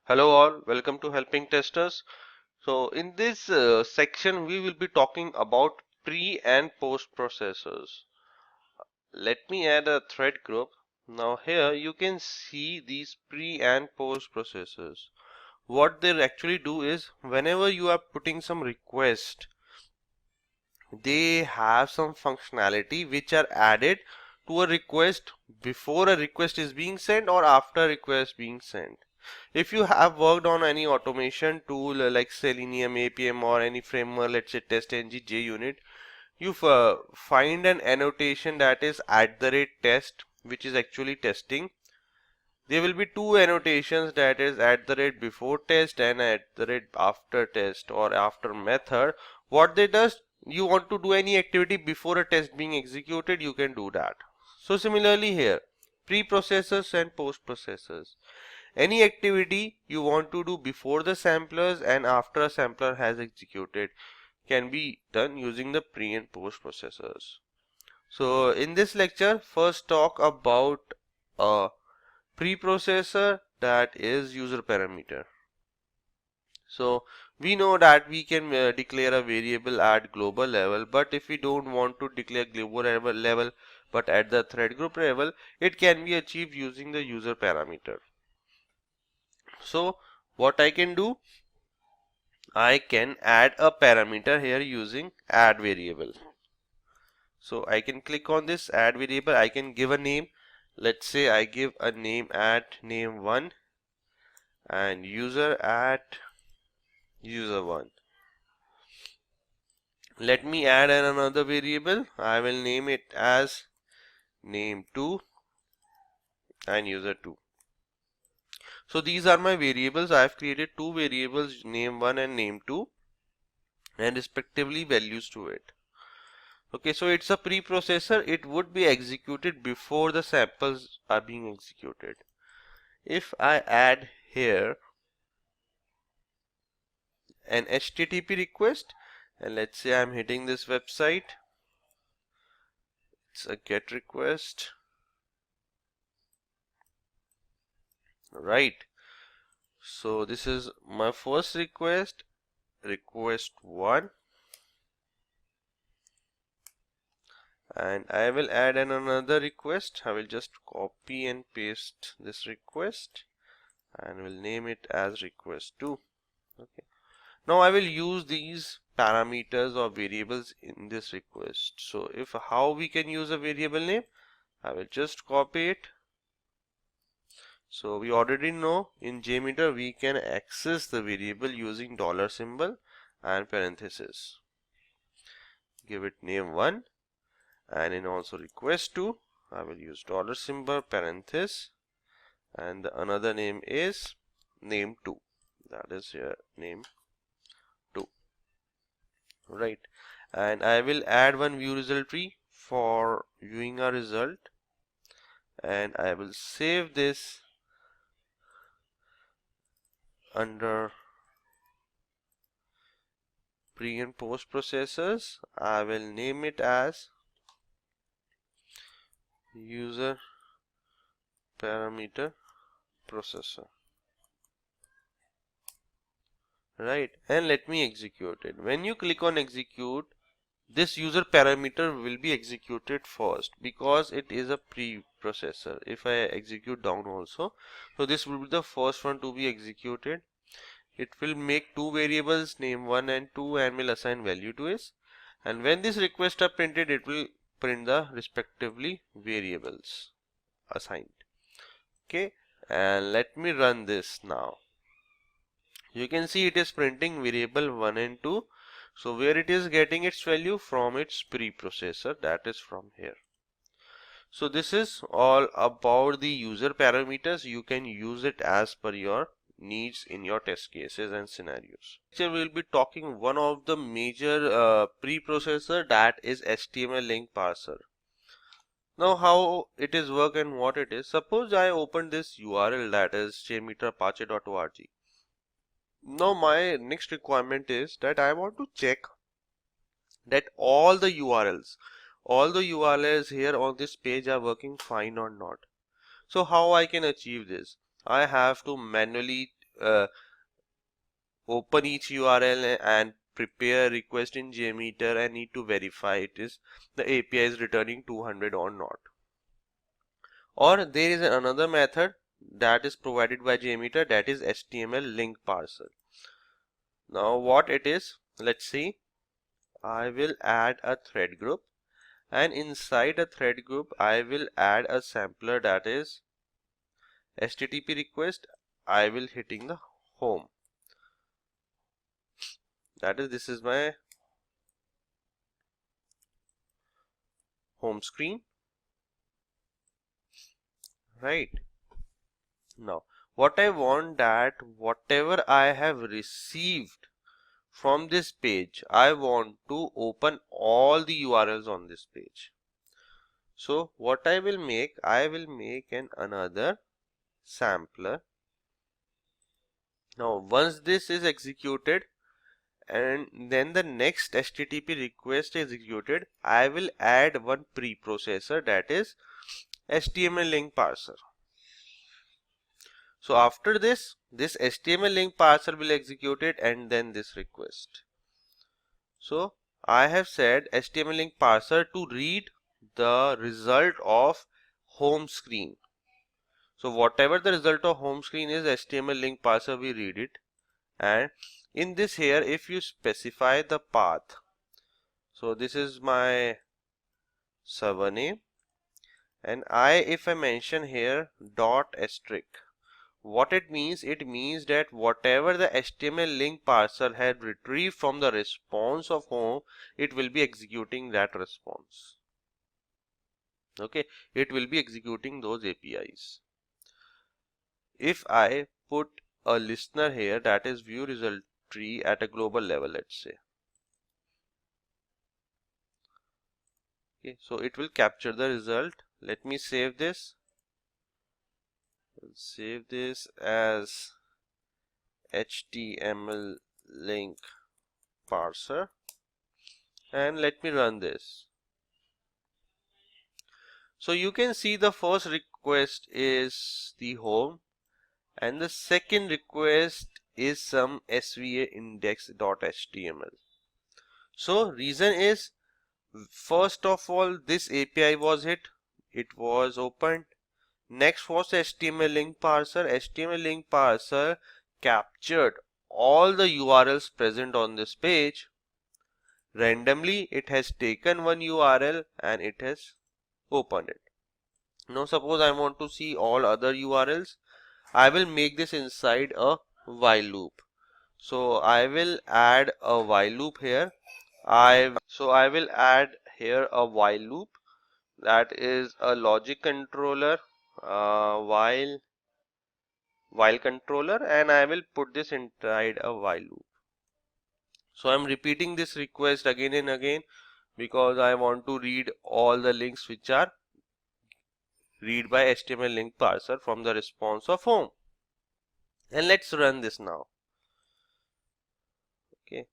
Hello all, welcome to Helping Testers. So in this section we will be talking about pre and post processors. Let me add a thread group. Now here you can see these pre and post processors. What they actually do is whenever you are putting some request, they have some functionality which are added to a request before a request is being sent or after a request being sent. If you have worked on any automation tool like Selenium, APM or any framework, let's say TestNG, JUnit, you find an annotation that is @test, which is actually testing. There will be two annotations, that is @before test and @after test or after method. What they does, you want to do any activity before a test being executed, you can do that. So similarly here, pre-processors and post-processors. Any activity you want to do before the samplers and after a sampler has executed can be done using the pre and post processors. So in this lecture, first talk about a preprocessor, that is user parameter. So we know that we can declare a variable at global level, but if we don't want to declare global level but at the thread group level, it can be achieved using the user parameter. So what I can do, I can add a parameter here using add variable. So I can click on this add variable. I can give a name. Let's say I give a name at name1 and user at user1. Let me add another variable. I will name it as name2 and user2. So these are my variables. I have created two variables, name1 and name2, and respectively values to it. Okay, so it's a preprocessor. It would be executed before the samples are being executed. If I add here an HTTP request, and let's say I'm hitting this website, it's a GET request, right? So this is my first request, request 1, and I will add another request. I will just copy and paste this request and will name it as request 2. Okay. Now I will use these parameters or variables in this request. So if how we can use a variable name, I will just copy it. So we already know in JMeter we can access the variable using $symbol and parenthesis. Give it name1, and in also request 2 I will use $symbol parenthesis, and the another name is name2, that is here name2, right? And I will add one view result tree for viewing a result, and I will save this under pre and post processors. I will name it as user parameter processor, right? And let me execute it. When you click on execute, this user parameter will be executed first because it is a preprocessor. If I execute down also, so this will be the first one to be executed. It will make two variables, name1 and 2, and will assign value to it. And when this requests are printed, it will print the respectively variables assigned. Okay, and let me run this now. You can see it is printing variable 1 and 2. So where it is getting its value? From its preprocessor, that is from here. So this is all about the user parameters. You can use it as per your needs in your test cases and scenarios. Here we will be talking one of the major preprocessor, that is HTML LinkParser. Now how it is work and what it is. Suppose I open this URL, that is jmeterapache.org. Now my next requirement is that I want to check that all the URLs here on this page are working fine or not. So how I can achieve this? I have to manually open each URL and prepare a request in JMeter and need to verify it is the API is returning 200 or not. Or there is another method that is provided by JMeter, that is HTML link parser. Now what it is, let's see. I will add a thread group, and inside a thread group I will add a sampler, that is HTTP request. I will hitting the home, that is this is my home screen, right? Now what I want, that whatever I have received from this page, I want to open all the URLs on this page. So what I will make another sampler. Now once this is executed and then the next HTTP request is executed, I will add one preprocessor, that is HTML link parser. So after this HTML link parser will execute it and then this request. So I have said HTML link parser to read the result of home screen. So whatever the result of home screen is, HTML link parser we read it. And in this here, if you specify the path, so this is my server name, and if I mention here dot asterisk, what it means that whatever the HTML link parser had retrieved from the response of home, it will be executing that response. Okay, it will be executing those APIs. If I put a listener here, that is view result tree at a global level, let's say. Okay, so it will capture the result. Let me save this. Save this as HTML link parser and let me run this. So you can see the first request is the home and the second request is some SVA index.html. So reason is, first of all, this API was hit, it was opened. Next was HTML link parser. HTML link parser captured all the URLs present on this page. Randomly, it has taken one URL and it has opened it. Now suppose I want to see all other URLs. I will make this inside a while loop. So I will add a while loop here. I will add here a while loop, that is a logic controller while controller, and I will put this inside a while loop. So I'm repeating this request again and again because I want to read all the links which are read by HTML link parser from the response of home. And let's run this now. Okay,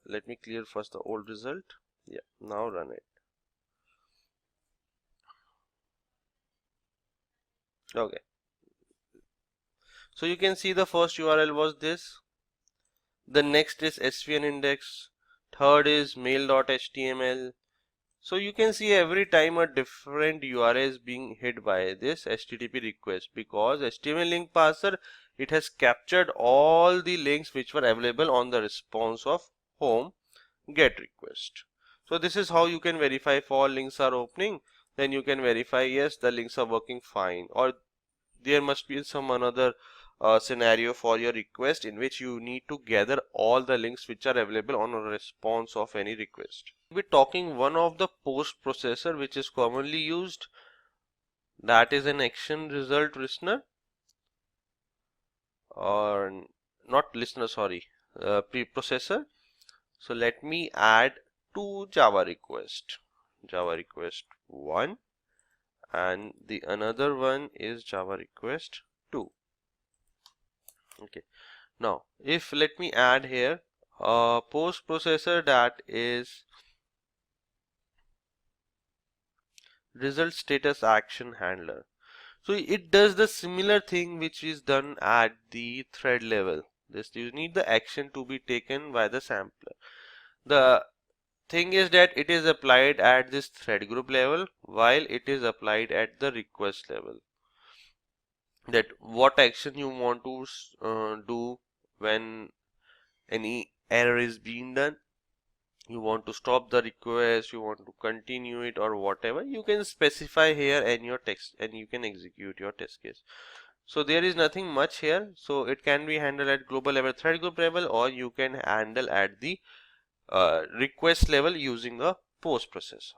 let me clear first the old result. Yeah, now run it. Okay, so you can see the first URL was this, the next is SVN index, third is mail.html. So you can see every time a different URL is being hit by this HTTP request, because HTML link parser, it has captured all the links which were available on the response of home get request. So this is how you can verify if all links are opening. Then you can verify yes, the links are working fine, or there must be some another scenario for your request in which you need to gather all the links which are available on a response of any request. We're talking one of the post processor which is commonly used, that is an action result listener, or not listener, sorry, preprocessor. So let me add two Java request 1 and the another one is Java request 2. Okay, now if let me add here a post processor, that is result status action handler. So it does the similar thing which is done at the thread level. This you need the action to be taken by the sampler. The thing is that it is applied at this thread group level while it is applied at the request level. That what action you want to do when any error is being done. You want to stop the request, you want to continue it or whatever, you can specify here in your text and you can execute your test case. So there is nothing much here. So it can be handled at global level, thread group level, or you can handle at the request level using a post processor.